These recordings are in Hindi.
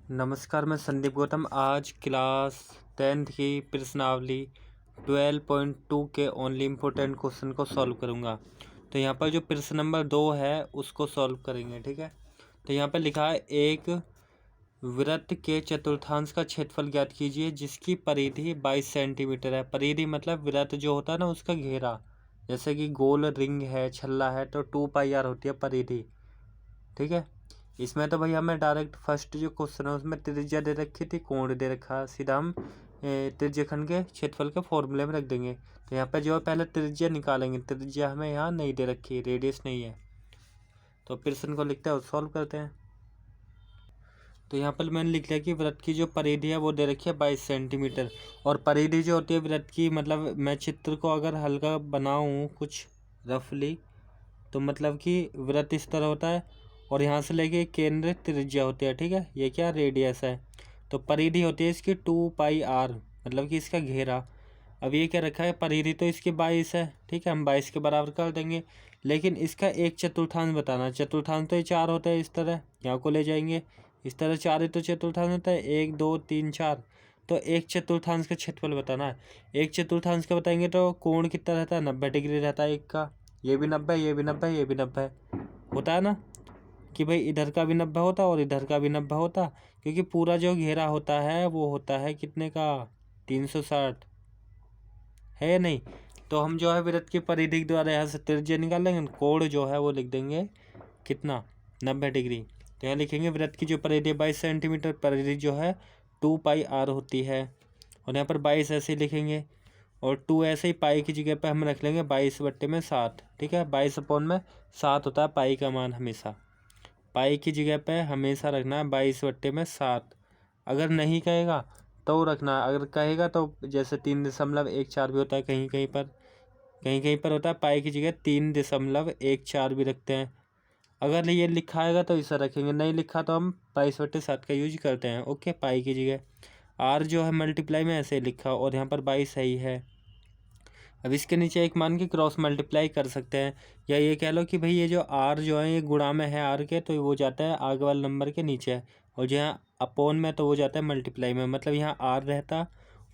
नमस्कार, मैं संदीप गौतम। आज क्लास 10th की प्रश्नावली 12.2 के ओनली इम्पोर्टेंट क्वेश्चन को सॉल्व करूंगा। तो यहाँ पर जो प्रश्न नंबर 2 है उसको सॉल्व करेंगे, ठीक है। तो यहाँ पर लिखा है एक वृत्त के चतुर्थांश का क्षेत्रफल ज्ञात कीजिए जिसकी परिधि 22 सेंटीमीटर है। परिधि मतलब वृत्त जो होता है ना उसका घेरा, जैसे कि गोल रिंग है, छल्ला है, तो 2πr होती है परिधि, ठीक है। इसमें तो भाई हमें डायरेक्ट फर्स्ट जो क्वेश्चन है उसमें त्रिज्या दे रखी थी, कोण दे रखा है, सीधा हम त्रिज्यखंड के क्षेत्रफल के फॉर्मूले में रख देंगे। तो यहाँ पे जो है पहले त्रिज्या निकालेंगे, त्रिज्या हमें यहाँ नहीं दे रखी, रेडियस नहीं है। तो प्रश्न को लिखते हैं और सॉल्व करते हैं। तो यहाँ पर मैंने लिख लिया कि वृत्त की जो परिधि है वो दे रखी है 22 सेंटीमीटर। और परिधि जो होती है वृत्त की, मतलब मैं चित्र को अगर हल्का बनाऊँ कुछ रफली, तो मतलब कि वृत्त इस तरह होता है और यहाँ से लेके केंद्र त्रिज्या होती है, ठीक है। ये क्या रेडियस है। तो परिधि होती है इसकी 2πr, मतलब कि इसका घेरा। अब ये क्या रखा है, परिधि तो इसकी 22 है, ठीक है, हम 22 के बराबर कर देंगे। लेकिन इसका एक चतुर्थांश बताना। चतुर्थांश तो ये 4 होता है, इस तरह यहाँ को ले जाएंगे, इस तरह 4 है तो चतुर्थांश होता है 1 2 3 4। तो एक चतुर्थांश का क्षेत्रफल बताना है। एक चतुर्थांश का बताएंगे तो कोण कितना रहता है, 90 डिग्री रहता है एक का। ये भी 90, ये भी 90, ये भी 90 होता है ना, कि भाई इधर का भी 90 होता और इधर का भी 90 होता, क्योंकि पूरा जो घेरा होता है वो होता है कितने का, 360 है या नहीं। तो हम जो है वृत्त की परिधि के द्वारा यहाँ से त्रिज्या निकाल लेंगे, कोण जो है वो लिख देंगे कितना, 90 डिग्री। तो यहाँ लिखेंगे वृत्त की जो परिधि 22 सेंटीमीटर, परिधि जो है 2πr होती है। और यहाँ पर 22 ऐसे ही लिखेंगे और 2 ऐसे ही पाई की जगह पे हम रख लेंगे 22/7, ठीक है। 22/7 होता है पाई का मान हमेशा। पाई की जगह पे हमेशा रखना है 22/7। अगर नहीं कहेगा तो रखना है, अगर कहेगा तो जैसे 3.14 भी होता है, कहीं कहीं पर होता है पाई की जगह 3.14 भी रखते हैं। अगर ये लिखा आएगा तो इसे रखेंगे, नहीं लिखा तो हम 22/7 का यूज करते हैं, ओके। पाई की जगह आर जो है मल्टीप्लाई में ऐसे लिखा और यहाँ पर 22 सही है। अब इसके नीचे एक मान के क्रॉस मल्टीप्लाई कर सकते हैं, या ये कह लो कि भाई ये जो आर जो है ये गुणा में है आर के, तो वो जाता है आगे वाले नंबर के नीचे, और जहाँ अपोन में तो वो जाता है मल्टीप्लाई में, मतलब यहाँ आर रहता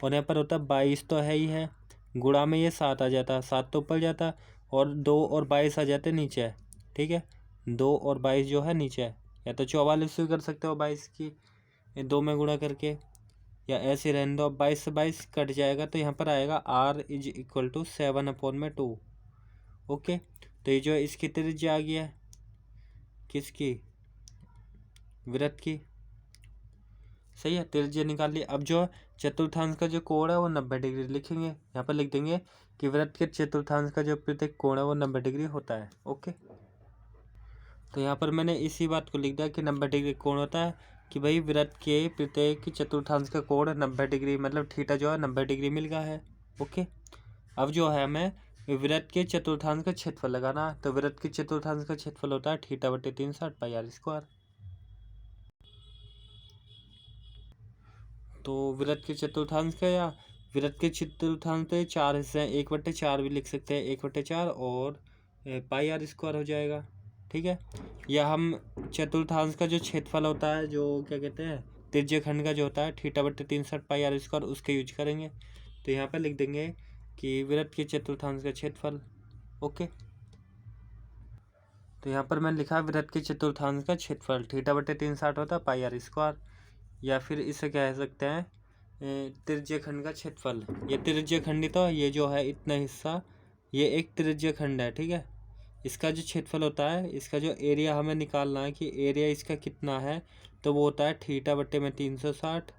और यहाँ पर होता 22 तो है ही है, गुणा में ये 7 आ जाता, 7 तो ऊपर जाता और 2 और 22 आ जाते नीचे, ठीक है। 2 और 22 जो है नीचे, या तो 44 भी कर सकते हो 22 की 2 में गुणा करके, या ऐसे रहने दो। अब 22 से 22 कट जाएगा तो यहाँ पर आएगा R = 7/2, ओके। तो ये जो है इसकी त्रिज्या आ गया, किसकी, वृत्त की, सही है। त्रिज्या निकाल ली। अब जो चतुर्थांश का जो कोण है वो 90 डिग्री लिखेंगे, यहाँ पर लिख देंगे कि वृत्त के चतुर्थांश का जो प्रत्येक कोण है वो 90 डिग्री होता है, ओके। तो यहाँ पर मैंने इसी बात को लिख दिया कि 90 डिग्री कोण होता है, कि भाई वृत्त के प्रत्येक चतुर्थांश का कोण 90 डिग्री, मतलब थीटा जो है 90 डिग्री मिल गया है, ओके। अब जो है हमें वृत्त के चतुर्थांश का क्षेत्रफल लगाना है। तो वृत्त के चतुर्थांश का क्षेत्रफल होता है θ/360πr²। तो वृत्त के चतुर्थांश का, या वृत्त के चतुर्थांश तो 4 हिस्से हैं, 1/4 भी लिख सकते हैं, 1/4 और πr² हो जाएगा, ठीक है। या हम चतुर्थांश का जो क्षेत्रफल होता है, जो क्या कहते हैं त्रिज्यखंड का जो होता है θ/360πr², उसके यूज करेंगे। तो यहाँ पर लिख देंगे कि वृत्त के चतुर्थांश का क्षेत्रफल, ओके। तो यहाँ पर मैंने लिखा वृत्त के चतुर्थांश का क्षेत्रफल θ/360 होता है πr², या फिर इसे कह सकते हैं त्रिज्यखंड का क्षेत्रफल। ये त्रिज्यखंड तो ये जो है इतना हिस्सा, ये एक त्रिज्यखंड है, ठीक है। इसका जो क्षेत्रफल होता है, इसका जो एरिया हमें निकालना है कि एरिया इसका कितना है, तो वो होता है θ/360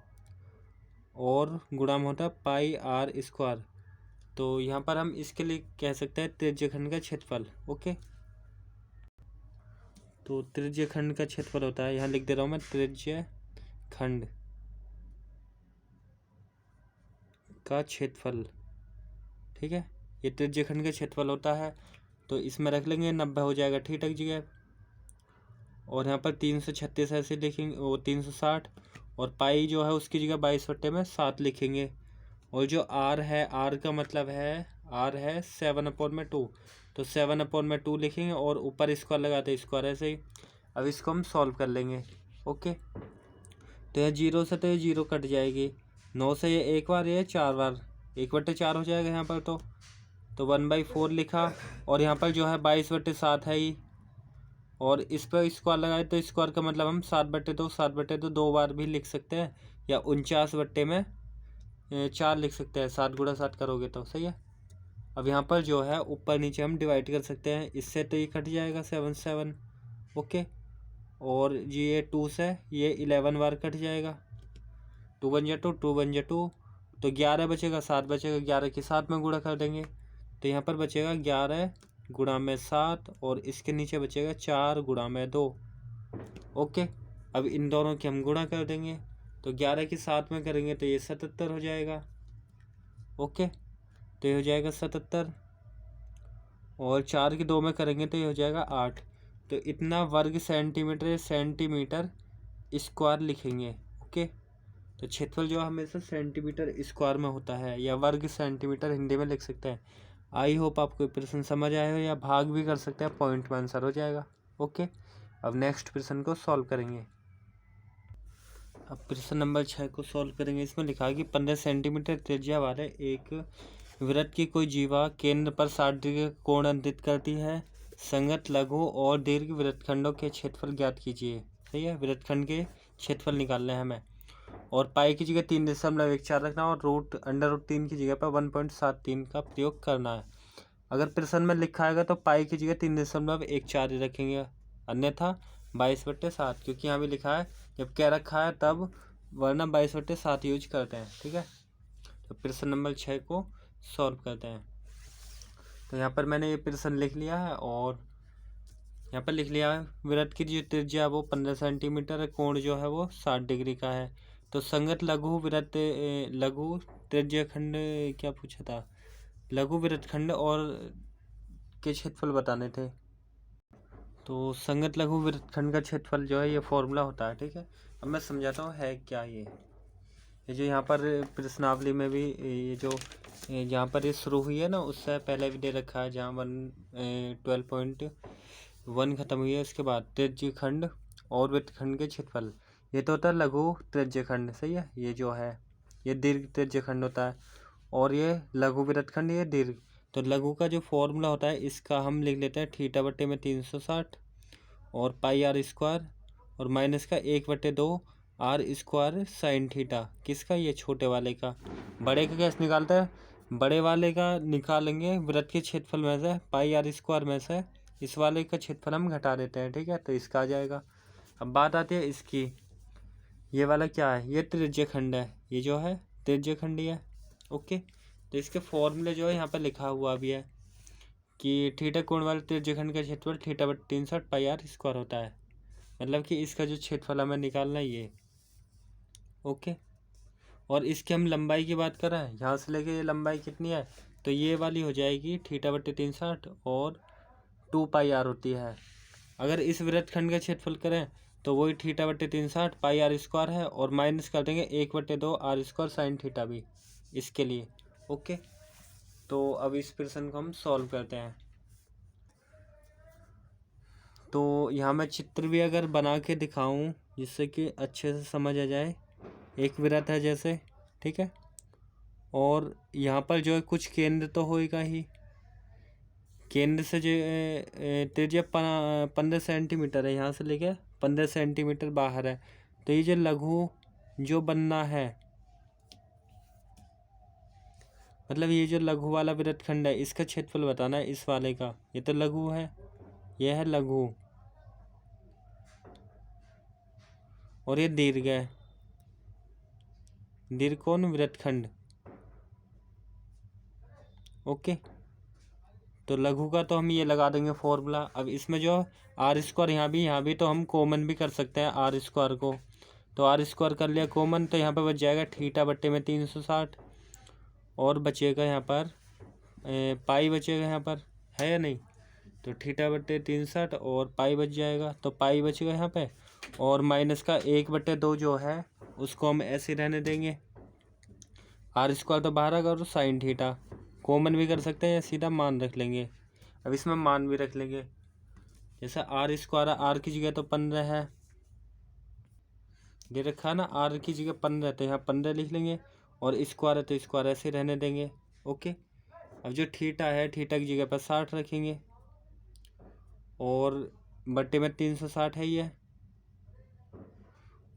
और गुणा में होता है πr²। तो यहाँ पर हम इसके लिए कह सकते हैं त्रिज्यखंड का क्षेत्रफल, ओके। तो त्रिज्यखंड का क्षेत्रफल होता है, यहाँ लिख दे रहा हूँ मैं, त्रिज्यखंड का क्षेत्रफल, ठीक है। ये त्रिज्यखंड का क्षेत्रफल होता है, तो इसमें रख लेंगे 90 हो जाएगा ठीक की जगह, और यहाँ पर 336 ऐसे लिखेंगे, वो 360, और पाई जो है उसकी जगह 22/7 लिखेंगे। और जो आर है, आर का मतलब है, आर है 7/2, तो 7/2 लिखेंगे और ऊपर स्क्वायर लगाते हैं, स्क्वायर ऐसे ही। अब इसको हम सॉल्व कर लेंगे, ओके। तो यह 0 से तो ये 0 कट जाएगी। 9 से ये एक बार, ये 4 बार, 1/4 हो जाएगा यहाँ पर। तो 1/4 लिखा। और यहाँ पर जो है 22/7 है ही, और इस पर स्क्वायर लगाए तो स्क्वायर का मतलब हम 7/2, 7/2 दो बार भी लिख सकते हैं, या 49/4 लिख सकते हैं। 7 × 7 करोगे तो सही है। अब यहाँ पर जो है ऊपर नीचे हम डिवाइड कर सकते हैं। इससे तो ये कट जाएगा 7 7, ओके। और ये 2 से ये 11 बार कट जाएगा। 2 × 2, 2 × 2, तो 11 बचेगा, 7 बचेगा। 11 के 7 में गुणा कर देंगे तो यहाँ पर बचेगा 11 × 7, और इसके नीचे बचेगा 4 × 2, ओके। अब इन दोनों की हम गुणा कर देंगे तो 11 के 7 में करेंगे तो ये 77 हो जाएगा, ओके। तो ये हो जाएगा 77, और 4 के 2 में करेंगे तो ये हो जाएगा 8। तो इतना वर्ग सेंटीमीटर स्क्वायर लिखेंगे, ओके। तो क्षेत्रफल जो हमेशा सेंटीमीटर स्क्वायर में होता है, या वर्ग सेंटीमीटर हिंदी में लिख सकते हैं। आई होप आपको प्रश्न समझ आए हो, या भाग भी कर सकते हैं, पॉइंट में आंसर हो जाएगा, ओके। अब नेक्स्ट प्रश्न को सॉल्व करेंगे। अब प्रश्न नंबर 6 को सॉल्व करेंगे। इसमें लिखा है कि 15 सेंटीमीटर त्रिज्या वाले एक वृत्त की कोई जीवा केंद्र पर 60 डिग्री कोण अंकित करती है। संगत लघु और दीर्घ वृत्तखंडों के क्षेत्रफल ज्ञात कीजिए। सही है, वृत्तखंड के क्षेत्रफल निकालने हैं हमें। और पाई की जगह 3.14 रखना, और √3 की जगह पर 1.73 का प्रयोग करना है। अगर प्रश्न में लिखा आएगा तो पाई की जगह 3.14 ही रखेंगे, अन्यथा 22/7, क्योंकि यहाँ भी लिखा है जब कह रखा है तब, वरना 22/7 यूज करते हैं, ठीक है। तो प्रश्न नंबर 6 को सॉल्व करते हैं। तो यहाँ पर मैंने ये प्रश्न लिख लिया है, और यहाँ पर लिख लिया है वृत्त की जो त्रिज्या वो 15 सेंटीमीटर है, कोण जो है वो 60 डिग्री का है। तो संगत लघु त्रिज्यखंड, क्या पूछा था, लघु वृत्तखंड और के क्षेत्रफल बताने थे। तो संगत लघु वृत्तखंड का क्षेत्रफल जो है ये फॉर्मूला होता है, ठीक है। अब मैं समझाता हूँ है क्या ये जो यहाँ पर प्रश्नावली में भी ये जो यहाँ पर ये शुरू हुई है ना, उससे पहले भी दे रखा है, जहाँ 12.1 खत्म हुई है, उसके बाद त्रिज्यखंड और वृत्तखंड के क्षेत्रफल। ये तो होता है लघु त्रिज्यखंड, सही है। ये जो है ये दीर्घ त्रिज्यखंड होता है, और ये लघु वृत्तखंड, ये दीर्घ। तो लघु का जो फॉर्मूला होता है इसका हम लिख लेते हैं θ/360, और πr², और माइनस का 1/2 r² sin थीटा। किसका, ये छोटे वाले का। बड़े का कैसे निकालता है, बड़े वाले का निकालेंगे वृत्त के क्षेत्रफल में से, πr² में से इस वाले का क्षेत्रफल हम घटा देते हैं, ठीक है। तो इसका आ जाएगा। अब बात आती है इसकी, ये वाला क्या है, ये त्रिज्यखंड है, ये जो है त्रिज्यखंडी है, ओके। तो इसके फॉर्मूले जो है यहाँ पर लिखा हुआ भी है कि थीटा कोण वाले त्रिज्यखंड का क्षेत्रफल θ/360 πr² होता है। मतलब कि इसका जो क्षेत्रफल हमें निकालना है ये, ओके। और इसकी हम लंबाई की बात कर रहे हैं, यहाँ से लेके ये लंबाई कितनी है, तो ये वाली हो जाएगी θ/360, और 2πr होती है। अगर इस वृत्तखंड का क्षेत्रफल करें तो वही θ/360 πr² है, और माइनस कर देंगे 1/2 r² sin थीटा भी इसके लिए, ओके। तो अब इस प्रश्न को हम सॉल्व करते हैं। तो यहाँ मैं चित्र भी अगर बना के दिखाऊं जिससे कि अच्छे से समझ आ जाए। एक वृत्त है जैसे, ठीक है, और यहाँ पर जो है कुछ केंद्र तो होएगा ही। केंद्र से जो त्रिज्या 15 सेंटीमीटर है, यहाँ से लेके 15 सेंटीमीटर बाहर है। तो ये जो लघु जो बनना है, मतलब ये जो लघु वाला वृत्तखंड है इसका क्षेत्रफल बताना है इस वाले का। ये तो लघु है, यह है लघु, और ये दीर्घ है, दीर्घ कोण वृत्तखंड, ओके। तो लघु का तो हम ये लगा देंगे फॉर्मूला। अब इसमें जो r², यहाँ भी तो हम कॉमन भी कर सकते हैं r² को। तो r² कर लिया कॉमन, तो यहाँ पर बच जाएगा θ/360, और बचेगा यहाँ पर पाई बचेगा, यहाँ पर है या नहीं। तो θ/360 और पाई बच जाएगा, तो पाई बचेगा यहाँ पे, और माइनस का 1/2 जो है उसको हम ऐसे रहने देंगे। r² तो बाहर आएगा, और साइन थीटा कॉमन भी कर सकते हैं, या सीधा मान रख लेंगे। अब इसमें मान भी रख लेंगे, जैसा r² r की जगह तो 15 है, दे रखा है ना, आर की जगह 15 तो यहाँ 15 लिख लेंगे, और स्क्वायर है तो स्क्वायर ऐसे रहने देंगे। ओके, अब जो थीटा है, थीटा की जगह पर 60 रखेंगे, और बट्टे में 360 है ये,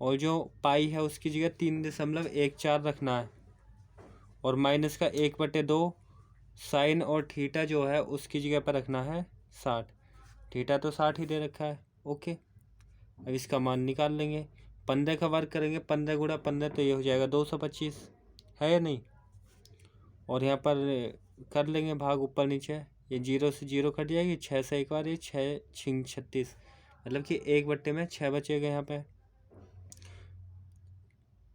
और जो पाई है उसकी जगह 3.14 रखना है, और माइनस का 1/2 साइन और थीटा जो है उसकी जगह पर रखना है 60। थीटा तो 60 ही दे रखा है। ओके, अब इसका मान निकाल लेंगे, 15 का वर्ग करेंगे, 15 गुणा 15 तो ये हो जाएगा 225, है या नहीं। और यहाँ पर कर लेंगे भाग ऊपर नीचे, ये 0 से 0 कट जाएगी, 6 से एक बार, ये 6 छिंग 36, मतलब कि 1/6 बचेगा यहाँ पे,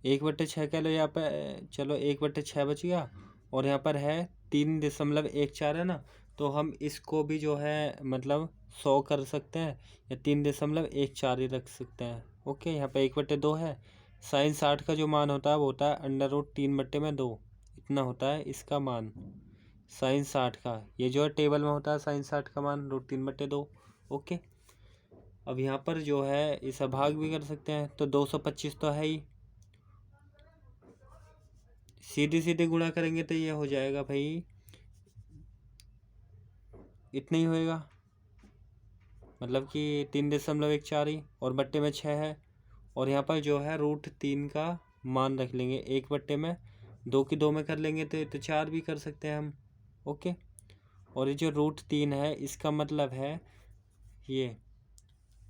1/6 कह लो यहाँ पे, चलो 1/6 बच गया। और यहाँ पर है 3.14 है ना, तो हम इसको भी जो है मतलब 100 कर सकते हैं, या 3.14 ही रख सकते हैं। ओके, यहाँ पे 1/2 है, साइन 60 का जो मान होता है वो होता है √3/2, इतना होता है इसका मान साइन 60 का, ये जो है टेबल में होता है साइन 60 का मान √3/2। ओके, अब यहाँ पर जो है इसे भाग भी कर सकते हैं, तो 225 तो है ही, सीधे सीधे गुणा करेंगे तो ये हो जाएगा भाई, इतना ही होएगा, मतलब कि 3.14 ही, और बट्टे में 6 है, और यहाँ पर जो है √3 का मान रख लेंगे, 1/2 में, 2 की 2 में कर लेंगे तो 4 भी कर सकते हैं हम। ओके, और ये जो √3 है इसका मतलब है ये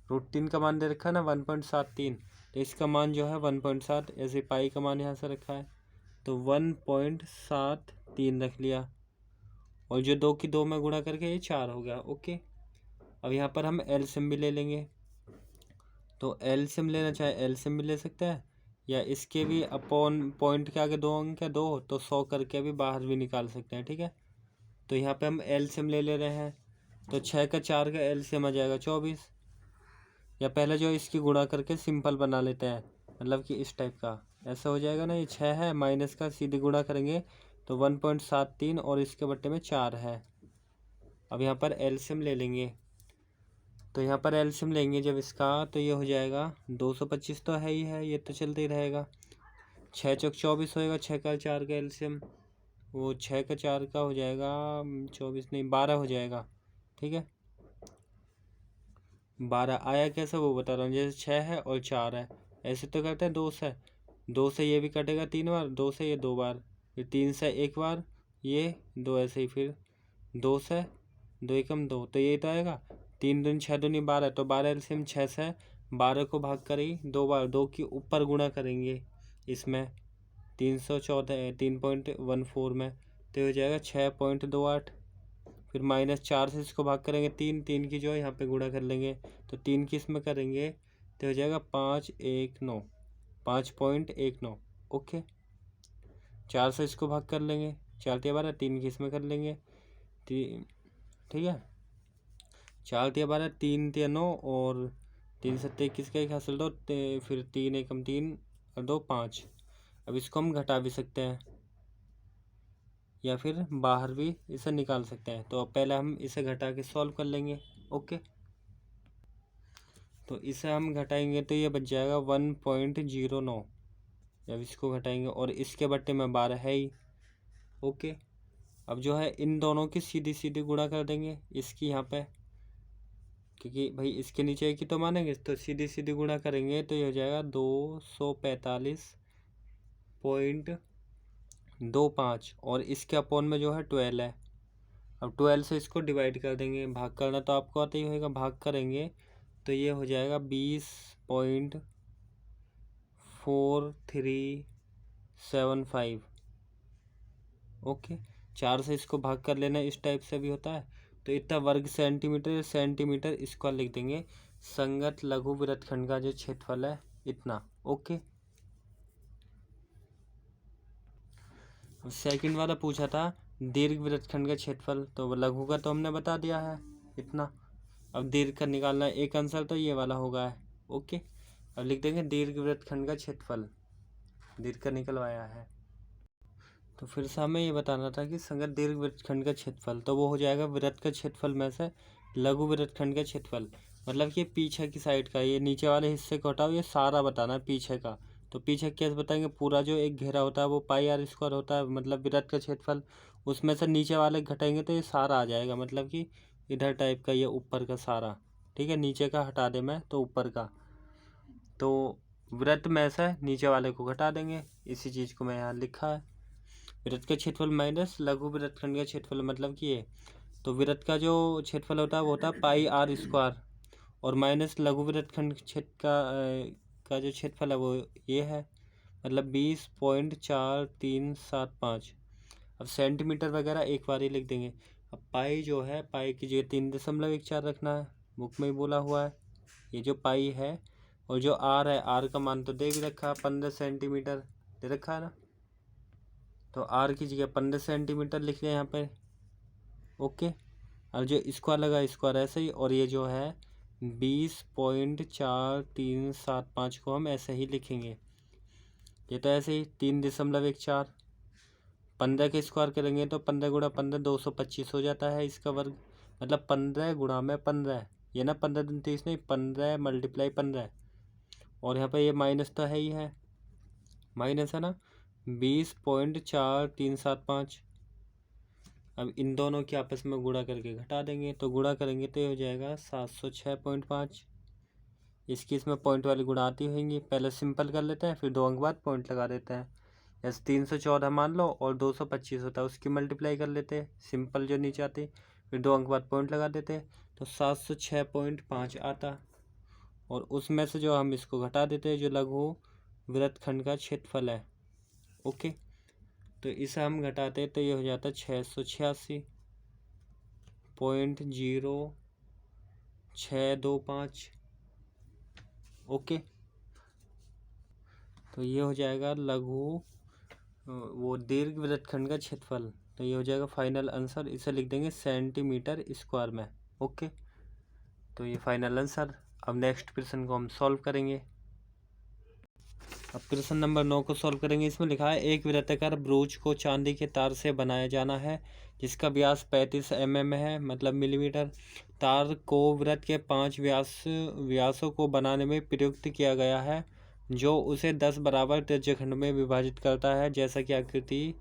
√3 का मान दे रखा है ना 1.73, तो इसका मान जो है 1.7, ऐसे पाई का मान यहाँ से रखा है तो 1.73 रख लिया, और जो 2 की 2 में गुणा करके ये 4 हो गया। ओके, अब यहाँ पर हम एलसीएम भी ले लेंगे, तो एलसीएम लेना चाहे एलसीएम भी ले सकते हैं, या इसके भी अपॉन पॉइंट के आगे 2 अंक है 2, तो 100 करके भी बाहर भी निकाल सकते हैं। ठीक है, तो यहाँ पे हम एलसीएम ले रहे हैं, तो 6 का 4 का एलसीएम आ जाएगा 24, या पहले जो इसकी गुणा करके सिंपल बना लेते हैं, मतलब कि इस टाइप का ऐसा हो जाएगा ना, ये 6 है, माइनस का सीधे गुणा करेंगे तो 1.73, और इसके बट्टे में 4 है। अब यहाँ पर एलसीएम ले लेंगे, तो यहाँ पर एलसीएम लेंगे जब इसका, तो ये हो जाएगा 225 तो है ही है, ये तो चलते ही रहेगा, 6 चौक 24 होएगा, 6 का 4 का एलसीएम, वो 6 का 4 का हो जाएगा 24 नहीं 12 हो जाएगा। ठीक है, 12 आया कैसे वो बता रहा हूँ, जैसे 6 है और 4 है, ऐसे तो करते हैं 2 से, 2 से ये भी कटेगा 3 बार, 2 से ये 2 बार, फिर 3 से एक बार, ये 2 ऐसे ही, फिर 2 से 2 एकम 2, तो यही तो आएगा, 3 दूनी 6 दूनी 12, तो 12 एलसीएम 6 से 12 को भाग करें 2 बार, 2 की ऊपर गुणा करेंगे इसमें 314 3.14 में, तो हो जाएगा 6.28, फिर -4 से इसको भाग करेंगे 3 की जो है यहाँ पे गुणा कर लेंगे, तो 3 की इसमें करेंगे तो हो जाएगा 5.19। ओके, 4 से इसको भाग कर लेंगे, 4 तिया 12, 3 की इसमें कर लेंगे, ठीक है, 4 तिया 12, 3 तिया 9, और 3 7 21 का एक हासिल 2, फिर 3 एकम 3 और 2 5। अब इसको हम घटा भी सकते हैं, या फिर बाहर भी इसे निकाल सकते हैं, तो अब पहले हम इसे घटा के सॉल्व कर लेंगे। ओके, तो इसे हम घटाएंगे तो ये बच जाएगा 1.09, जब इसको घटाएंगे, और इसके बट्टे में 12 है ही। ओके, अब जो है इन दोनों की सीधी सीधी गुणा कर देंगे इसकी यहाँ पे, क्योंकि भाई इसके नीचे की तो मानेंगे, तो सीधी सीधी गुणा करेंगे तो ये हो जाएगा 245.25, और इसके अपॉन में जो है 12 है। अब 12 से इसको डिवाइड कर देंगे, भाग करना तो आपको आता ही होगा, भाग करेंगे तो ये हो जाएगा 20.4375। ओके, 4 से इसको भाग कर लेना, इस टाइप से भी होता है, तो इतना वर्ग सेंटीमीटर स्क्वायर लिख देंगे, संगत लघु वृत्तखंड का जो क्षेत्रफल है इतना। ओके, सेकंड वाला पूछा था दीर्घ वृत्तखंड का क्षेत्रफल, तो लघु का तो हमने बता दिया है इतना, अब दीर्घ का निकालना है, एक आंसर तो ये वाला होगा है। ओके, अब लिख देंगे दीर्घ वृत्तखंड का क्षेत्रफल, दीर्घ का निकलवाया है, तो फिर से हमें ये बताना था कि संगत दीर्घ वृत्तखंड का क्षेत्रफल, तो वो हो जाएगा वृत्त का क्षेत्रफल में से लघु वृत्तखंड का क्षेत्रफल, मतलब कि पीछे की साइड का, ये नीचे वाले हिस्से को हटाओ, ये सारा बताना है पीछे का। तो पीछे कैसे बताएंगे, पूरा जो एक घेरा होता है वो पाई आर स्क्वायर होता है, मतलब वृत्त का क्षेत्रफल, उसमें से नीचे वाले घटाएंगे तो ये सारा आ जाएगा, मतलब कि इधर टाइप का, ये ऊपर का सारा। ठीक है, नीचे का हटा दे मैं तो ऊपर का, तो वृत्त में से नीचे वाले को घटा देंगे, इसी चीज़ को मैं यहाँ लिखा है। वृत्त का क्षेत्रफल माइनस लघु वृत्तखंड का क्षेत्रफल, मतलब कि ये, तो वृत्त का जो क्षेत्रफल होता है वो होता है पाई आर स्क्वायर, और माइनस लघु वृत्तखंड क्षेत्र का जो क्षेत्रफल है वो ये है, मतलब 20.4375। अब सेंटीमीटर वगैरह एक बार ही लिख देंगे। अब पाई जो है, पाई की जगह 3.14 रखना है, बुक में ही बोला हुआ है ये जो पाई है। और जो आर है, आर का मान तो दे भी रखा है, 15 सेंटीमीटर दे रखा है ना, तो आर की जगह 15 सेंटीमीटर लिख लिया यहाँ पे। ओके, अब जो स्क्वायर लगा स्क्वायर ऐसे ही, और ये जो है 20.4375 को हम ऐसे ही लिखेंगे, ये तो ऐसे ही 3.14। 15 के स्क्वायर करेंगे तो 15 गुणा 15 225 हो जाता है इसका वर्ग, मतलब 15 गुणा में 15, ये ना 15 दूनी 30 नहीं, 15 मल्टीप्लाई 15, और यहाँ पे ये माइनस तो है ही है, माइनस है ना, 20.4375। अब इन दोनों के आपस में गुणा करके घटा देंगे, तो गुणा करेंगे तो ये हो जाएगा 706.5। इसकी इसमें पॉइंट वाली गुणा आती होंगी, पहले सिंपल कर लेते हैं, फिर 2 अंक बाद पॉइंट लगा देते हैं। जैसे 314 मान लो और 225 होता है, उसकी मल्टीप्लाई कर लेते हैं, सिंपल जो नीचे आती, फिर 2 अंक बाद पॉइंट लगा देते, तो 706.5 आता। और उसमें से जो हम इसको घटा देते हैं, जो लघु वृत्तखंड का क्षेत्रफल है। ओके, तो इसे हम घटाते तो ये हो जाता है 686.0625। ओके, तो ये हो जाएगा लघु वो दीर्घ वृत्तखंड का क्षेत्रफल, तो ये हो जाएगा फाइनल आंसर। इसे लिख देंगे सेंटीमीटर स्क्वायर में। ओके, तो ये फाइनल आंसर। अब नेक्स्ट प्रश्न को हम सॉल्व करेंगे। अब प्रश्न नंबर 9 को सॉल्व करेंगे। इसमें लिखा है एक वृत्ताकार ब्रोच को चांदी के तार से बनाया जाना है जिसका व्यास 35 mm है, मतलब मिलीमीटर। तार को वृत्त के 5 व्यासों को बनाने में प्रयुक्त किया गया है जो उसे 10 बराबर त्रिज्यखंड में विभाजित करता है, जैसा कि आकृति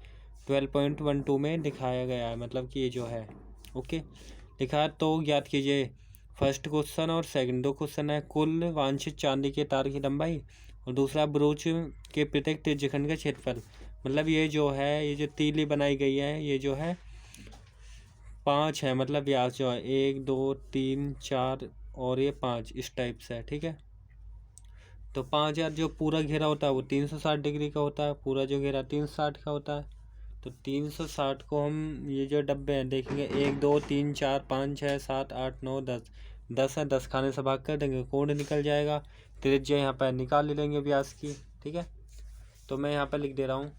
12.12 में दिखाया गया है, मतलब कि ये जो है। ओके, लिखा है तो ज्ञात कीजिए। फर्स्ट क्वेश्चन और सेकंड दो क्वेश्चन है, कुल वांछित चांदी के तार की लंबाई, और दूसरा ब्रोच के प्रत्येक त्रिज्यखंड का क्षेत्रफल। मतलब ये जो है, ये जो तीली बनाई गई है, ये जो है 5 है, मतलब व्यास जो है 1 2 3 4 और ये 5 इस टाइप से है। ठीक है, तो 5 यार जो पूरा घेरा होता है वो 360 डिग्री का होता है, पूरा जो घेरा 360 का होता है। तो 360 को हम, ये जो डब्बे हैं देखेंगे, 1 2 3 4 5 6 7 8 9 10, 10 है, 10 खाने से भाग कर देंगे, कोण निकल जाएगा, त्रिज्या यहाँ पर निकाल ले लेंगे व्यास की। ठीक है, तो मैं यहाँ पर लिख दे रहा हूँ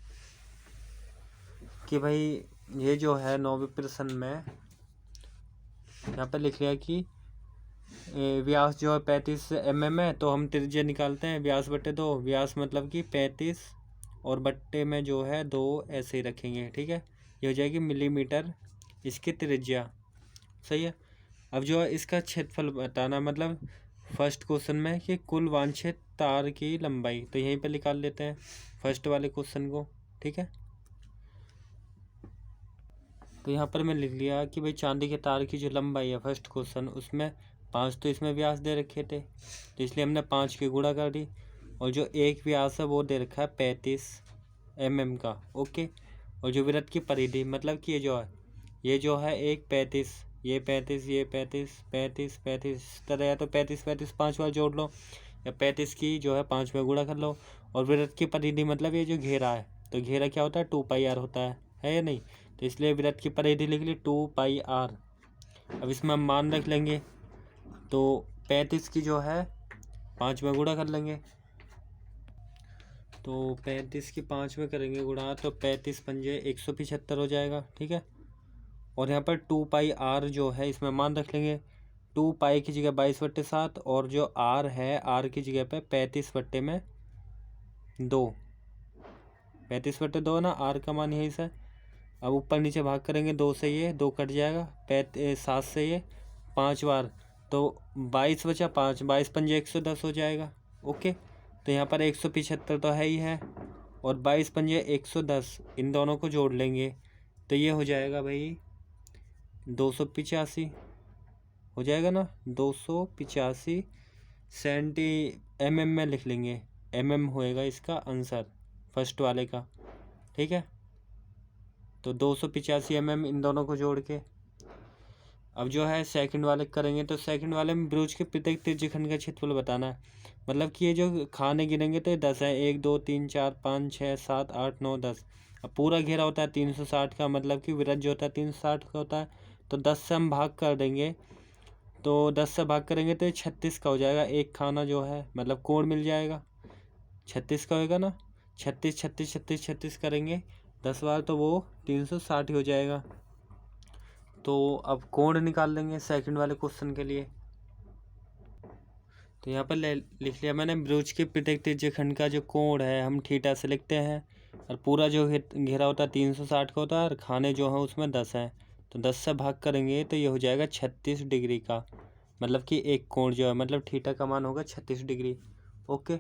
कि भाई ये जो है 9वें प्रश्न में यहाँ पर लिख लिया कि व्यास जो है 35 mm है, तो हम त्रिज्या निकालते हैं व्यास बट्टे 2, व्यास मतलब कि 35 और बट्टे में जो है 2 ऐसे ही रखेंगे। ठीक है, ये हो जाएगी मिलीमीटर इसकी त्रिज्या। सही है, अब जो है इसका क्षेत्रफल बताना, मतलब फर्स्ट क्वेश्चन में कि कुल वांछित तार की लंबाई, तो यहीं पे निकाल लेते हैं फर्स्ट वाले क्वेश्चन को। ठीक है, तो यहाँ पर मैं लिख लिया कि भाई चांदी के तार की जो लंबाई है फर्स्ट क्वेश्चन, उसमें 5 तो इसमें व्यास दे रखे थे, तो इसलिए हमने 5 की गुणा कर दी, और जो एक व्यास है वो दे रखा है 35 mm का। ओके, और जो वृत्त की परिधि, मतलब कि ये जो है एक 35, ये 35, ये 35 35 35 इस तरह है, तो 35 35 5 बार जोड़ लो, या 35 की जो है 5 में गुणा कर लो। और वृत्त की परिधि मतलब ये जो घेरा है, तो घेरा क्या होता है 2πr होता है या नहीं, तो इसलिए वृत्त की परिधि लिख ली 2πr। अब इसमें हम मान रख लेंगे, तो 35 की जो है 5 में गुणा कर लेंगे, तो 35 की 5 में करेंगे गुणा, तो 35 पंजे 175 हो जाएगा। ठीक है, और यहाँ पर 2πr जो है इसमें मान रख लेंगे, 2π की जगह 22/7, और जो r है r की जगह पे 35/2, 35/2 ना, r का मान यही से। अब ऊपर नीचे भाग करेंगे 2 से, ये 2 कट जाएगा, 7 से ये 5 बार तो 22 बचा 5, 22 पंजे 110 हो जाएगा। ओके, तो यहाँ पर 175 तो है ही है, और 22 पंजे 110 इन दोनों को जोड़ लेंगे तो ये हो जाएगा भाई 285 हो जाएगा ना, 285 सेंटी में लिख लेंगे, होएगा इसका आंसर फर्स्ट वाले का। ठीक है, तो 285 इन दोनों को जोड़ के अब जो है सेकंड वाले करेंगे, तो सेकंड वाले में ब्रोच के प्रत्येक त्रिज्यखंड का क्षेत्रफल बताना है। मतलब कि ये जो खाने गिनेंगे तो ये 10 है, 1 2 3 4 5 6 7 8 9 10। अब पूरा घेरा होता है 360 का, मतलब कि वृत्त जो होता है 360 का होता है, तो 10 से हम भाग कर देंगे, तो 10 से भाग करेंगे तो ये 36 का हो जाएगा। एक खाना जो है मतलब कोण मिल जाएगा, 36 का होएगा ना, 36 36 36 36 करेंगे 10 बार तो वो 360 ही हो जाएगा। तो अब कोण निकाल लेंगे सेकंड वाले क्वेश्चन के लिए। तो यहाँ पर लिख लिया मैंने, ब्रोच के प्रत्येक त्रिज्यखंड का जो कोण है हम थीटा से लिखते हैं, और पूरा जो घेरा होता है 360 का होता है, और खाने जो है उसमें 10 है, तो 10 से भाग करेंगे तो ये हो जाएगा 36 डिग्री का। मतलब कि एक कोण जो है मतलब थीटा का मान होगा 36 डिग्री। ओके,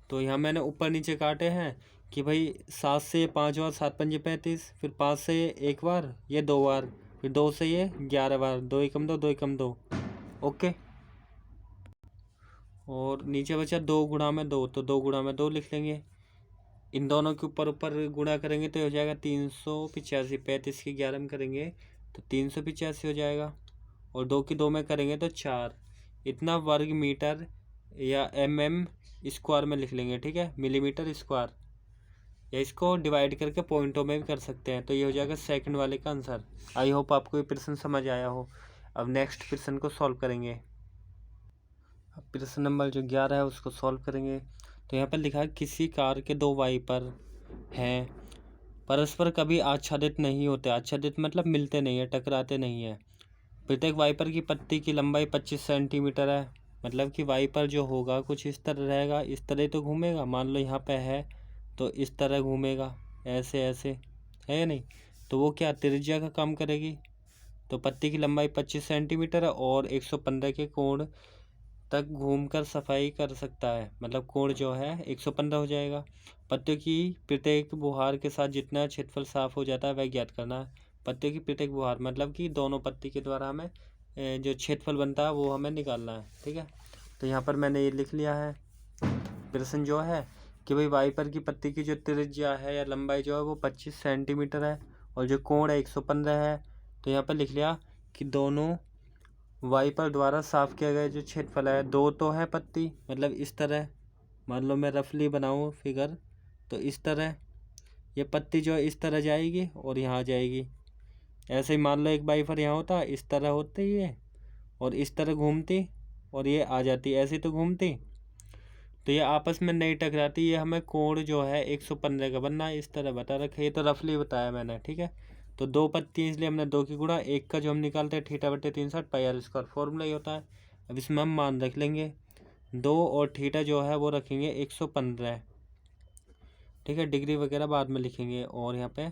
तो यहाँ मैंने ऊपर नीचे काटे हैं कि भाई 7 से ये 5 बार, 7 पंजे 35, फिर 5 से ये 1 बार, ये 2 बार, फिर 2 से ये 11 बार, 2 एकम 2 2 एकम 2। ओके, और नीचे बचा 2 गुणा में 2, तो 2 गुणा में 2 लिख लेंगे। इन दोनों के ऊपर ऊपर गुणा करेंगे तो हो जाएगा 385, 35 की 11 में करेंगे तो 385 हो जाएगा, और 2 की 2 में करेंगे तो 4। इतना वर्ग मीटर या स्क्वायर में लिख लेंगे। ठीक है, मिलीमीटर स्क्वायर, या इसको डिवाइड करके पॉइंटों में भी कर सकते हैं। तो ये हो जाएगा सेकंड वाले का आंसर। आई होप आपको ये प्रश्न समझ आया हो। अब नेक्स्ट प्रश्न को सॉल्व करेंगे। अब प्रश्न नंबर जो 11 है उसको सॉल्व करेंगे। तो यहाँ पर लिखा है किसी कार के 2 वाइपर हैं, परस्पर कभी आच्छादित नहीं होते। आच्छादित मतलब मिलते नहीं है, टकराते नहीं है। प्रत्येक वाइपर की पत्ती की लंबाई 25 सेंटीमीटर है। मतलब कि वाइपर जो होगा कुछ इस तरह रहेगा, इस तरह तो घूमेगा। मान लो यहाँ पे है तो इस तरह घूमेगा, ऐसे ऐसे, है या नहीं। तो वो क्या त्रिज्या का काम करेगी। तो पत्ती की लंबाई 25 सेंटीमीटर है और 115 के कोण तक घूमकर सफाई कर सकता है। मतलब कोण जो है 115 हो जाएगा। पत्तियों की प्रत्येक बुहार के साथ जितना क्षेत्रफल साफ हो जाता है वह ज्ञात करना है। पत्तियों की प्रत्येक बुहार मतलब कि दोनों पत्ती के द्वारा हमें जो क्षेत्रफल बनता है वो हमें निकालना है। ठीक है, तो यहाँ पर मैंने ये लिख लिया है। प्रश्न जो है कि भाई वाइपर की पत्ती की जो त्रिज्या है या लंबाई जो है वो 25 सेंटीमीटर है, और जो कोण है 115 है। तो यहाँ पर लिख लिया कि दोनों वाइपर द्वारा साफ किया गया जो क्षेत्रफल है, 2 तो है पत्ती, मतलब इस तरह। मान लो मैं रफली बनाऊँ फिगर, तो इस तरह ये पत्ती जो है इस तरह जाएगी और यहाँ आ जाएगी। ऐसे ही मान लो एक वाइपर यहाँ होता, इस तरह होती है और इस तरह घूमती, और ये आ जाती, ऐसे तो घूमती। तो ये आपस में नहीं टकराती। ये हमें कोण जो है 115 का बनना है, इस तरह बता रखा है। ये तो रफली बताया मैंने। ठीक है, तो 2 पत्ती इसलिए हमने 2 की गुणा, एक का जो हम निकालते हैं थीटा बटे 360 पाई आर स्क्वायर, फॉर्मूला ही होता है। अब इसमें हम मान रख लेंगे 2, और थीटा जो है वो रखेंगे 115। ठीक है, डिग्री वगैरह बाद में लिखेंगे। और यहाँ पे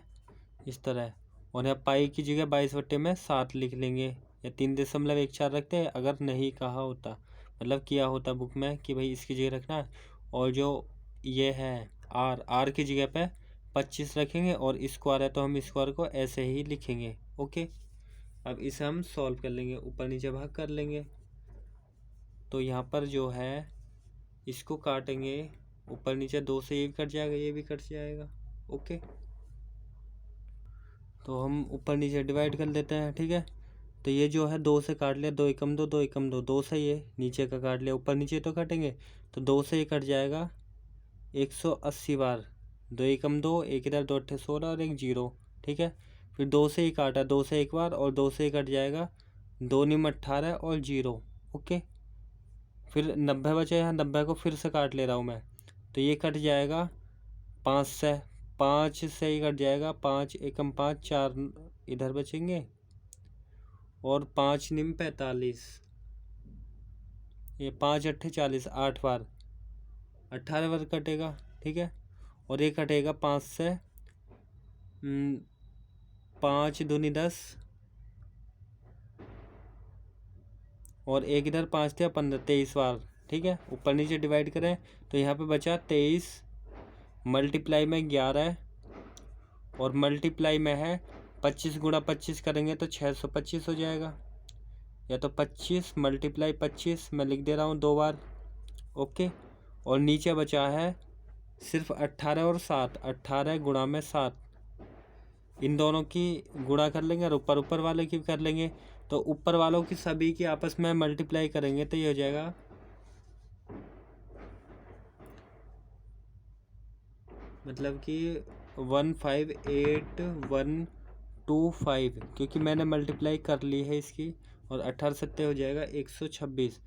इस तरह और यहाँ पाई की जगह 22/7 लिख लेंगे, या 3.14 रखते हैं अगर नहीं कहा होता, मतलब किया होता बुक में कि भाई इसकी जगह रखना है। और जो ये है आर की जगह पे 25 रखेंगे, और स्क्वायर है तो हम स्क्वायर को ऐसे ही लिखेंगे। ओके, अब इसे हम सॉल्व कर लेंगे, ऊपर नीचे भाग कर लेंगे। तो यहाँ पर जो है इसको काटेंगे, ऊपर नीचे 2 से ये भी कट जाएगा, ये भी कट जाएगा। ओके, तो हम ऊपर नीचे डिवाइड कर लेते हैं। ठीक है, तो ये जो है 2 से काट लिया, 2 एकम 2, 2 एकम 2, 2 से ये नीचे का काट लिया, ऊपर नीचे तो काटेंगे, तो 2 से ये कट जाएगा 180 बार। 2 एकम 2, एक इधर 2 अट्ठे 16 और एक 0। ठीक है, फिर 2 से ही काटा, 2 से एक बार, और 2 से ही कट जाएगा 2 निम 18 और 0। ओके, फिर 90 बचे हैं, 90 को फिर से काट ले रहा हूँ मैं, तो ये कट जाएगा 5 से, 5 से ही कट जाएगा, 5 एकम 5, 4 इधर बचेंगे, और 5 निम 45, ये 5 अट्ठे 40, 8 बार 18 बार कटेगा। ठीक है, और ये कटेगा 5 से, 5 दूनी 10, और एक इधर 5 थे 15, 23 बार। ठीक है, ऊपर नीचे डिवाइड करें तो यहाँ पे बचा 23, मल्टीप्लाई में 11, और मल्टीप्लाई में है 25 गुणा 25 करेंगे तो 625 हो जाएगा, या तो 25 मल्टीप्लाई 25 मैं लिख दे रहा हूँ 2 बार। ओके, और नीचे बचा है सिर्फ 18 और 7, 18 गुणा में 7, इन दोनों की गुणा कर लेंगे और ऊपर ऊपर वाले की कर लेंगे। तो ऊपर वालों की सभी की आपस में मल्टीप्लाई करेंगे तो ये हो जाएगा, मतलब कि 158125, क्योंकि मैंने मल्टीप्लाई कर ली है इसकी, और 18 सत्ते हो जाएगा 126,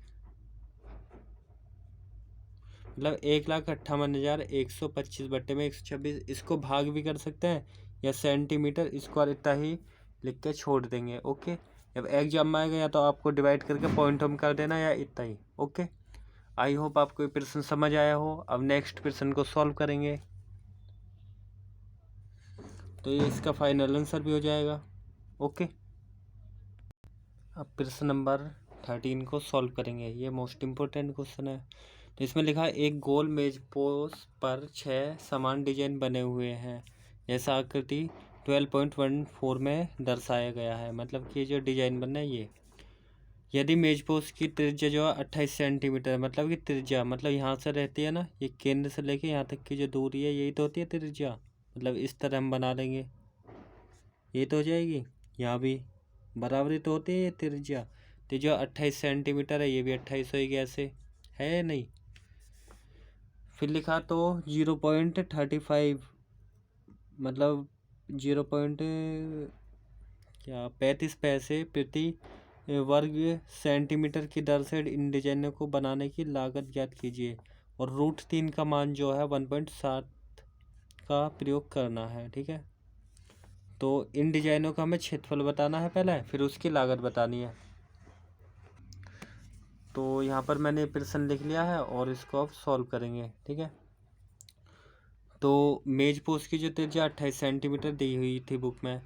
मतलब 1,58,125/126। इसको भाग भी कर सकते हैं, या सेंटीमीटर स्क्वायर इतना ही लिख के छोड़ देंगे। ओके, जब एग्जाम में आएगा या तो आपको डिवाइड करके पॉइंट हम कर देना, या इतना ही। ओके, आई होप आपको ये प्रश्न समझ आया हो। अब नेक्स्ट प्रश्न को सॉल्व करेंगे, तो ये इसका फाइनल आंसर भी हो जाएगा। ओके, अब प्रश्न नंबर 13 को सॉल्व करेंगे, ये मोस्ट इम्पोर्टेंट क्वेश्चन है। तो इसमें लिखा है एक गोल मेज पोज पर 6 समान डिजाइन बने हुए हैं, जैसा आकृति 12.14 में दर्शाया गया है। मतलब कि जो डिजाइन बनना है ये, यदि मेज पोज की त्रिज्या जो है 28 सेंटीमीटर, मतलब कि त्रिज्या मतलब यहाँ से रहती है ना, ये केंद्र से लेके यहाँ तक की जो दूरी है यही तो होती है त्रिज्या, मतलब इस तरह हम बना लेंगे, ये तो हो जाएगी। यहाँ भी बराबरी तो होती है ये त्रिज्या, तो जो 28 सेंटीमीटर है ये भी 28 होगी, ऐसे है नहीं। फिर लिखा तो 0.35, मतलब 0.35 पैसे प्रति वर्ग सेंटीमीटर की दर से इन डिजाइनों को बनाने की लागत ज्ञात कीजिए, और √3 का मान जो है 1.7 का प्रयोग करना है। ठीक है, तो इन डिजाइनों का हमें क्षेत्रफल बताना है पहले, फिर उसकी लागत बतानी है। तो यहाँ पर मैंने प्रश्न लिख लिया है और इसको अब सॉल्व करेंगे। ठीक है, तो मेज पोज की जो त्रिज्या 28 सेंटीमीटर दी हुई थी बुक में,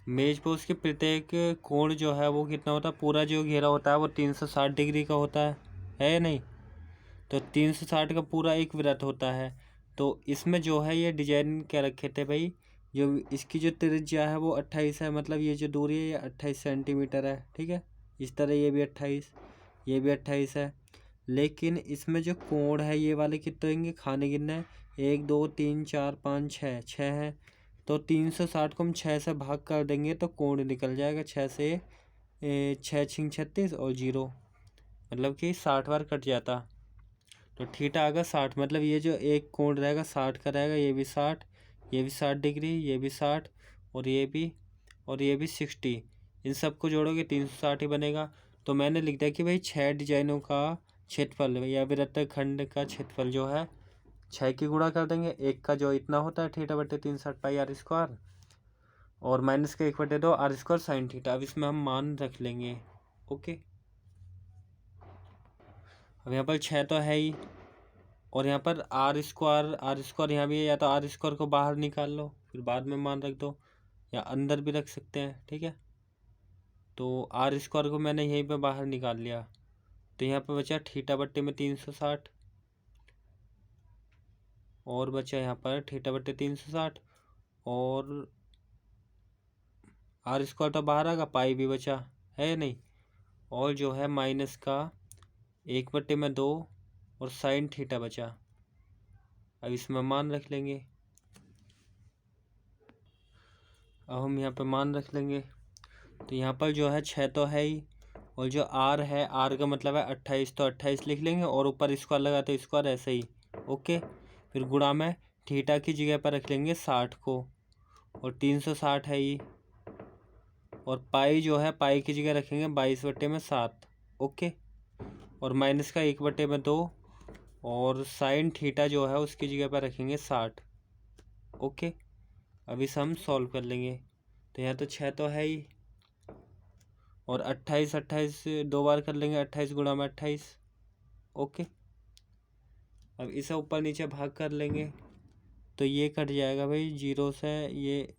मेज पोज के प्रत्येक कोण जो है वो कितना होता है, पूरा जो घेरा होता है वो 360 डिग्री का होता है या नहीं। तो 360 का पूरा एक वृत्त होता है। तो इसमें जो है ये डिजाइन क्या रखे थे भाई, जो इसकी जो त्रिज्या है वो 28 है, मतलब ये जो दूरी है ये 28 सेंटीमीटर है। ठीक है, इस तरह ये भी 28, ये भी 28 है, लेकिन इसमें जो कोण है ये वाले कितने होंगे, खाने गिनना है, 1 2 3 4 5 6, 6 है। तो 360 को हम 6 से भाग कर देंगे तो कोण निकल जाएगा, 6 से 6 छिंग 36 और 0, मतलब कि 60 बार कट जाता। तो थीटा आएगा 60, मतलब ये जो एक कोण रहेगा 60 का रहेगा, ये भी 60, ये भी 60 डिग्री, ये भी 60, और ये भी, और ये भी 60। इन सबको जोड़ोगे 360 ही बनेगा। तो मैंने लिख दिया कि भाई 6 डिजाइनों का क्षेत्रफल या वृत्त खंड का क्षेत्रफल जो है 6 की गुणा कर देंगे, एक का जो इतना होता है θ/360πr², और माइनस का 1/2 r² sin थीटा। अब इसमें हम मान रख लेंगे। ओके, अब यहाँ पर 6 तो है ही, और यहाँ पर r² यहाँ भी है, या तो r² को बाहर निकाल लो फिर बाद में मान रख दो, या अंदर भी रख सकते हैं, ठीक है। तो आर स्क्वायर को मैंने यहीं पे बाहर निकाल लिया, तो यहाँ पे बचा थीटा बट्टे में 360, और बचा यहाँ पर थीटा बट्टे 360, और आर स्क्वायर तो बाहर आएगा, पाई भी बचा है नहीं, और जो है माइनस का 1/2 और साइन थीटा बचा। अब इसमें मान रख लेंगे, अब हम यहाँ पे मान रख लेंगे। तो यहाँ पर जो है 6 तो है ही, और जो आर है, आर का मतलब है 28, तो 28 लिख लेंगे, और ऊपर स्क्वायर लगा तो स्क्वायर ऐसे ही, ओके। फिर गुणा में थीटा की जगह पर रख लेंगे 60 को, और 360 है ये, और पाई जो है पाई की जगह रखेंगे 22/7, ओके। और माइनस का 1/2, और साइन थीटा जो है उसकी जगह पर रखेंगे 60, ओके। अब इसे हम सॉल्व कर लेंगे। तो यहाँ तो 6 तो है ही, और 28 दो बार कर लेंगे, 28 गुणा में 28, ओके। अब इसे ऊपर नीचे भाग कर लेंगे, तो ये कट जाएगा भाई, जीरो से ये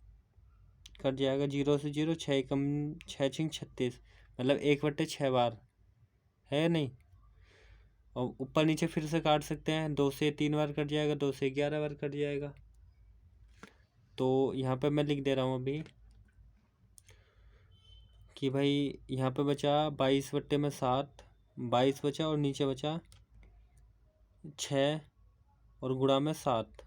कट जाएगा, 0 से 0, 6 कम 6 छिंग 36, मतलब 1/6 बार है नहीं। और ऊपर नीचे फिर से काट सकते हैं, 2 से 3 बार कट जाएगा, 2 से 11 बार कट जाएगा। तो यहाँ पे मैं लिख दे रहा हूँ अभी कि भाई यहाँ पे बचा 22/7, 22 बचा, और नीचे बचा 6 और गुणा में 7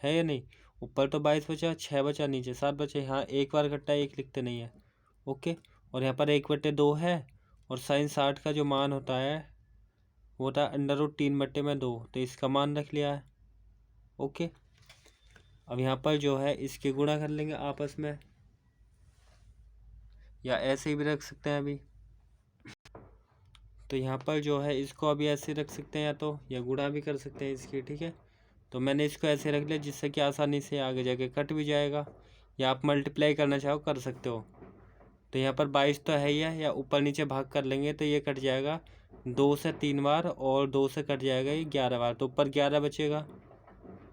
है या नहीं। ऊपर तो 22 बचा, 6 बचा, नीचे 7 बचे, यहाँ एक बार कट्टा, एक लिखते नहीं है, ओके। और यहाँ पर 1/2 है, और साइन 60 का जो मान होता है वो होता है √3/2, तो इसका मान रख लिया है, ओके। अब यहाँ पर जो है इसके गुणा कर लेंगे आपस में, या ऐसे ही भी रख सकते हैं अभी। तो यहाँ पर जो है इसको अभी ऐसे रख सकते हैं, या गुणा भी कर सकते हैं इसकी, ठीक है। तो मैंने इसको ऐसे रख लिया जिससे कि आसानी से आगे जाके कट भी जाएगा, या आप मल्टीप्लाई करना चाहो कर सकते हो। तो यहाँ पर 22 तो है ही है, या ऊपर नीचे भाग कर लेंगे तो ये कट जाएगा 2 से 3 बार, और 2 से कट जाएगा ये 11 बार, तो ऊपर 11 बचेगा,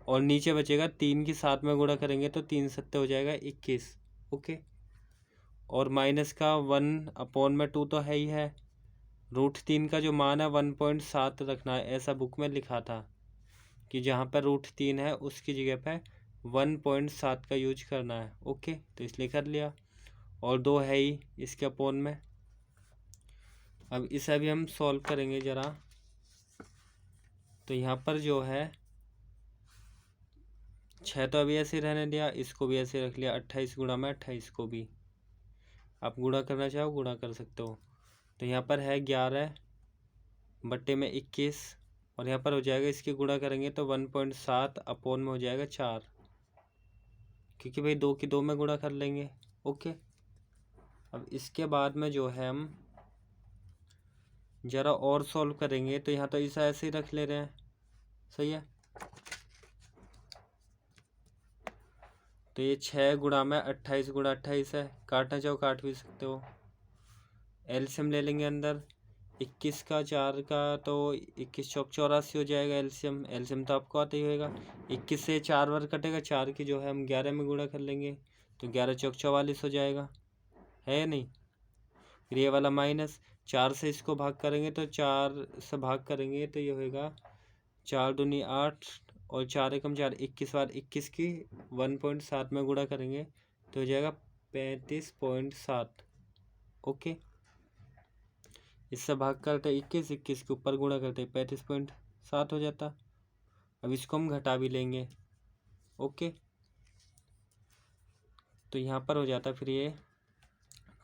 और नीचे बचेगा 3 की 7 में गुणा करेंगे तो 3 7 हो जाएगा 21, ओके। और माइनस का 1/2 तो है ही है, √3 का जो मान है 1.7 रखना है, ऐसा बुक में लिखा था कि जहाँ पर √3 है उसकी जगह पे 1.7 का यूज करना है, ओके। तो इसलिए कर लिया, और 2 है ही इसके अपोन में। अब इसे भी हम सॉल्व करेंगे ज़रा। तो यहाँ पर जो है 6 तो अभी ऐसे रहने दिया, इसको भी ऐसे रख लिया, 28 गुणा में 28 को भी आप गुणा करना चाहो गुणा कर सकते हो। तो यहाँ पर है 11/21, और यहाँ पर हो जाएगा, इसकी गुणा करेंगे तो 1.7 अपोन में हो जाएगा 4, क्योंकि भाई 2 की 2 में गुणा कर लेंगे, ओके। अब इसके बाद में जो है हम ज़रा और सॉल्व करेंगे। तो यहाँ तो इसे ऐसे ही रख ले रहे हैं, सही है। तो ये 6 गुणा में 28 गुणा 28 है, काटना चाहो काट भी सकते हो। एलसीएम ले लेंगे अंदर, 21 का 4 का, तो 21 चौक 84 हो जाएगा एलसीएम। एलसीएम तो आपको आता ही होगा, 21 से 4 बार कटेगा, 4 की जो है हम 11 में गुणा कर लेंगे, तो 11 चौक 44 हो जाएगा, है या नहीं। फिर ये वाला माइनस 4 से इसको भाग करेंगे, तो 4 से भाग करेंगे तो ये होगा 4 दूनी 8, और 4 एकम 4, 21 बार 21 की 1.7 में गुणा करेंगे तो हो जाएगा 35.7, ओके। इससे भाग करते 21, 21 के ऊपर गुणा करते 35.7 हो जाता। अब इसको हम घटा भी लेंगे, ओके। तो यहाँ पर हो जाता फिर ये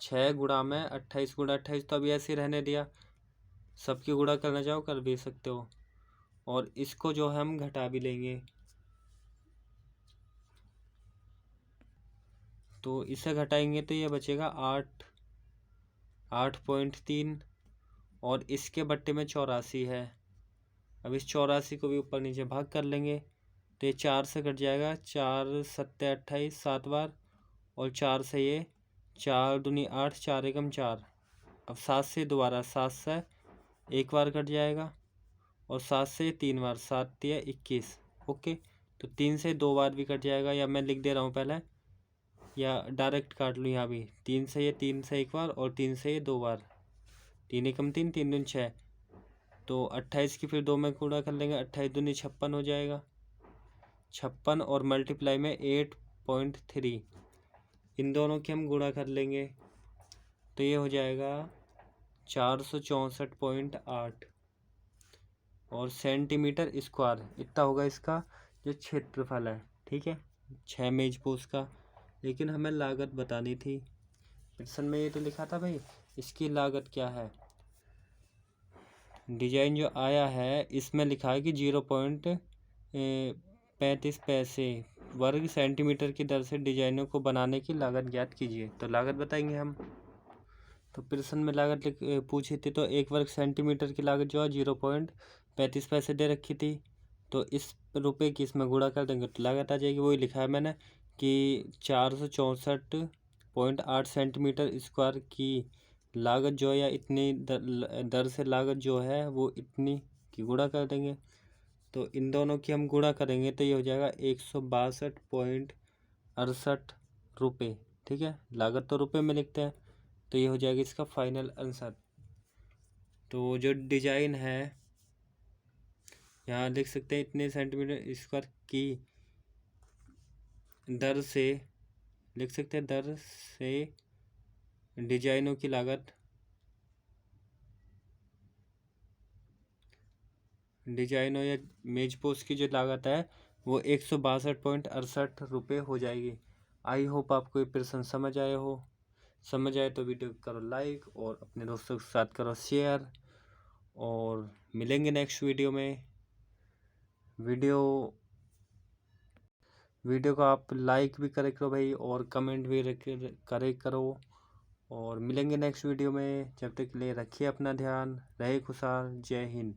6 गुणा में 28 गुणा 28, तो अभी ऐसे रहने दिया, सबकी गुणा करना चाहो कर भी सकते हो, और इसको जो है हम घटा भी लेंगे। तो इसे घटाएंगे तो ये बचेगा 8.3, और इसके बट्टे में 84 है। अब इस 84 को भी ऊपर नीचे भाग कर लेंगे, तो ये 4 से कट जाएगा, 4 सत्ते 28 7 बार, और 4 से ये 4 दूनी 8, 4 एकम 4। अब 7 से दोबारा 7 से एक बार कट जाएगा, और 7 से 3 बार, 7 3 21, ओके। तो 3 से 2 बार भी कट जाएगा, या मैं लिख दे रहा हूँ पहले या डायरेक्ट काट लूँ यहाँ भी, 3 से ये 3 से एक बार और 3 से ये 2 बार, 3 एकम 3, 3 दूनी 6, तो 28 की फिर 2 में गुणा कर लेंगे, 28 दूनी 56 हो जाएगा, 56 और मल्टीप्लाई में 8.3, इन दोनों की हम गुणा कर लेंगे तो ये हो जाएगा 464.8 और सेंटीमीटर स्क्वायर इतना होगा इसका जो क्षेत्रफल है। ठीक है, 6 मेज पोस्ट का। लेकिन हमें लागत बतानी थी, प्रश्न में ये तो लिखा था भाई इसकी लागत क्या है। डिजाइन जो आया है इसमें लिखा है कि 0.35 पैसे वर्ग सेंटीमीटर की दर से डिजाइनों को बनाने की लागत ज्ञात कीजिए। तो लागत बताएंगे हम। तो प्रश्न में लागत पूछी थी, तो 1 वर्ग सेंटीमीटर की लागत जो है 0.35 पैसे दे रखी थी, तो इस रुपये की इसमें गुणा कर देंगे तो लागत आ जाएगी। वही लिखा है मैंने कि 464.8 सेंटीमीटर स्क्वायर की लागत जो है या इतनी दर से लागत जो है वो इतनी की गुणा कर देंगे। तो इन दोनों की हम गुणा करेंगे तो ये हो जाएगा 162.68 रुपये। ठीक है, लागत तो रुपये में लिखते हैं, तो ये हो जाएगा इसका फाइनल आंसर। तो जो डिजाइन है यहाँ लिख सकते हैं इतने सेंटीमीटर स्क्वायर की दर से, लिख सकते हैं दर से डिजाइनों की लागत, डिजाइनों या मेज पोस्ट की जो लागत है वो 162.68 रुपये हो जाएगी। आई होप आपको ये प्रश्न समझ आए हो। समझ आए तो वीडियो करो लाइक और अपने दोस्तों के साथ करो शेयर, और मिलेंगे नेक्स्ट वीडियो में। वीडियो को आप लाइक भी करे करो भाई और कमेंट भी करे करो, और मिलेंगे नेक्स्ट वीडियो में। जब तक के लिए रखिए अपना ध्यान, रहे खुशहाल। जय हिंद।